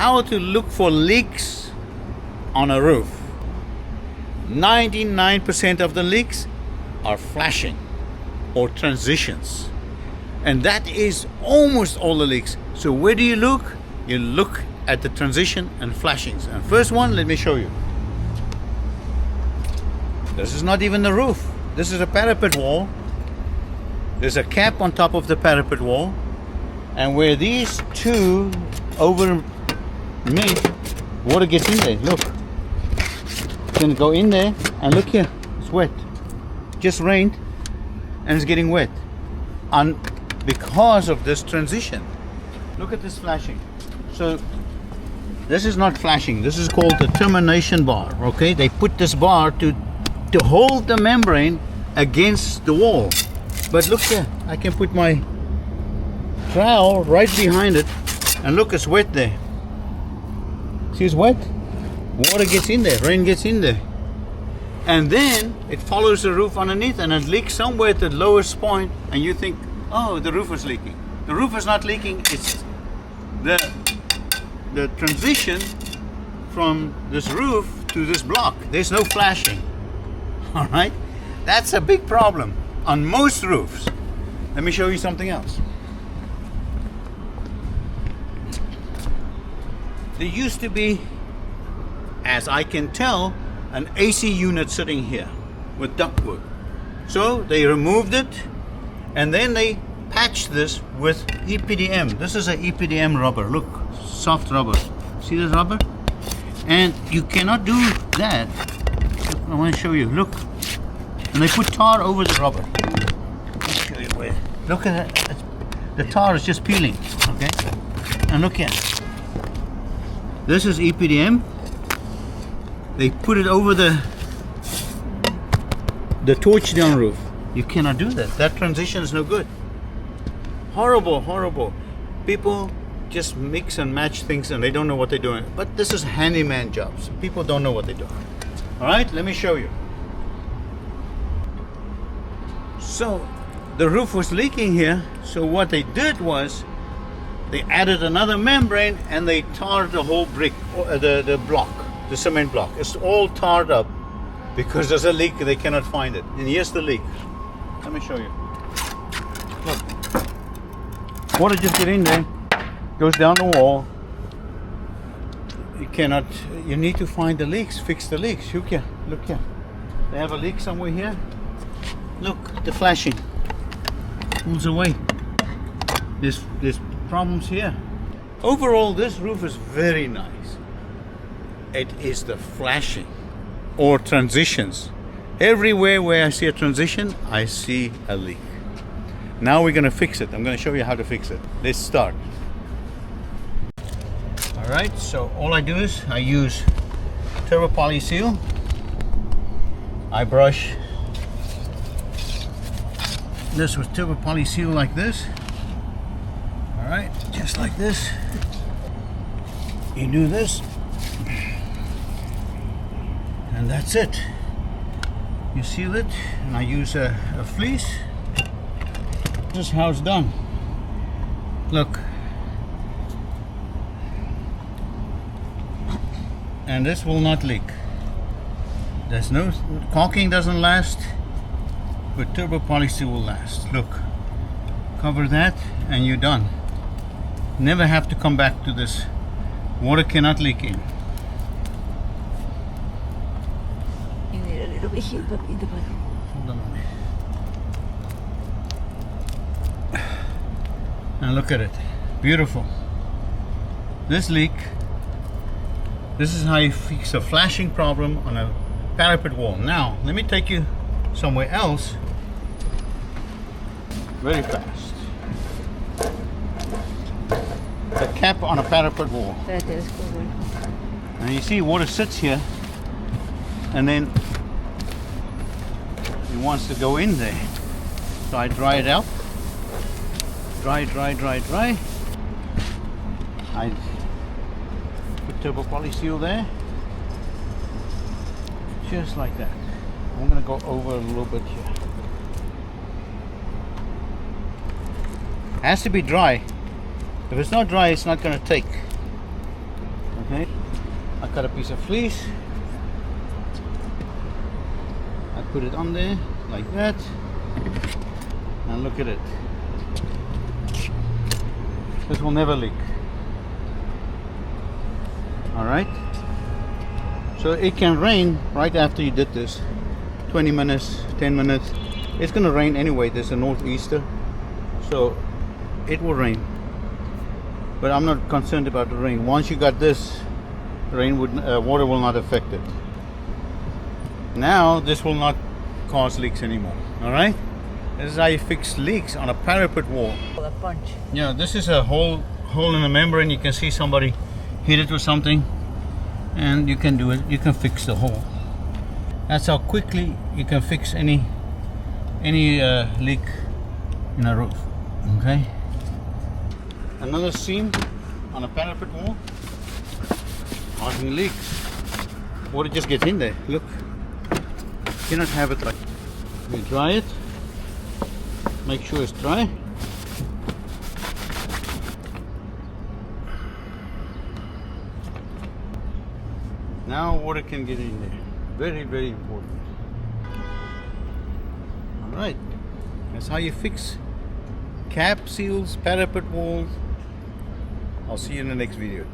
how to look for leaks on a roof. 99% of the leaks are flashing or transitions, and that is almost all the leaks. So where do you look? You look at the transition and flashings. And first one, let me show you. This is not even the roof. This is a parapet wall. There's a cap on top of the parapet wall, and where these two over meet, water gets in there. Look, it's gonna go in there, and look here, it's wet. Just rained and it's getting wet because of this transition. Look at this flashing. So this is not flashing, this is called the termination bar. Okay, they put this bar to hold the membrane against the wall. But look here, I can put my trowel right behind it, and look, it's wet there. See, it's wet. Water gets in there, rain gets in there, and then it follows the roof underneath, and it leaks somewhere at the lowest point, and you think, oh, the roof is leaking. The roof is not leaking. It's the transition from this roof to this block. There's no flashing. All right, that's a big problem on most roofs. Let me show you something else. There used to be, as I can tell, an AC unit sitting here with ductwork. So they removed it, and then they patched this with EPDM. This is an EPDM rubber. Look, soft rubber. See this rubber? And you cannot do that. I want to show you. Look, and they put tar over the rubber. Let me show you where. Look at that. The tar is just peeling. Okay, and look here. This is EPDM. They put it over the torch down roof. You cannot do that. That transition is no good. Horrible, horrible. People just mix and match things, and they don't know what they're doing. But this is handyman jobs. People don't know what they're doing. All right, let me show you. So the roof was leaking here. So what they did was they added another membrane, and they tarred the whole brick, the block, the cement block. It's all tarred up because there's a leak. They cannot find it. And here's the leak. Let me show you. Look, water just get in there, goes down the wall. You need to find the leaks, fix the leaks. Look here, look here. They have a leak somewhere here. Look, the flashing pulls away. There's problems here. Overall, this roof is very nice. It is the flashing or transitions. Everywhere where I see a transition, I see a leak. Now we're going to fix it. I'm going to show you how to fix it. Let's start. All right, so all I do is I use Turbo Poly Seal. I brush this with Turbo Poly Seal like this. All right, just like this. You do this, and that's it. You seal it, and I use a fleece. This is how it's done. Look, and this will not leak. There's no caulking, doesn't last, but Turbo Poly Seal will last. Look, cover that, and you're done. Never have to come back to this. Water cannot leak in. You need a little bit here, but in the bottom. Hold on a minute. And look at it. Beautiful. This leak, this is how you fix a flashing problem on a parapet wall. Now, let me take you somewhere else very fast. The cap on a parapet wall. That is good. And you see water sits here, and then it wants to go in there. So I dry it out. Dry. I put Turbo Poly Seal there. Just like that. I'm going to go over a little bit here. Has to be dry. If it's not dry, it's not going to take. Okay, I cut a piece of fleece. I put it on there like that, and look at it. This will never leak. Alright, so it can rain right after you did this. 20 minutes, 10 minutes. It's gonna rain anyway. There's a northeaster, so it will rain. But I'm not concerned about the rain. Once you got this, water will not affect it. Now this will not cause leaks anymore. Alright, this is how you fix leaks on a parapet wall. A punch. Yeah, this is a hole in the membrane. You can see somebody hit it with something, and you can do it. You can fix the hole. That's how quickly you can fix any leak in a roof. Okay. Another seam on a parapet wall. Hardly leaks. Water just gets in there. Look. You cannot have it like. We dry it. Make sure it's dry. Now water can get in there. Very, very important. Alright. That's how you fix cap seals, parapet walls. I'll see you in the next video.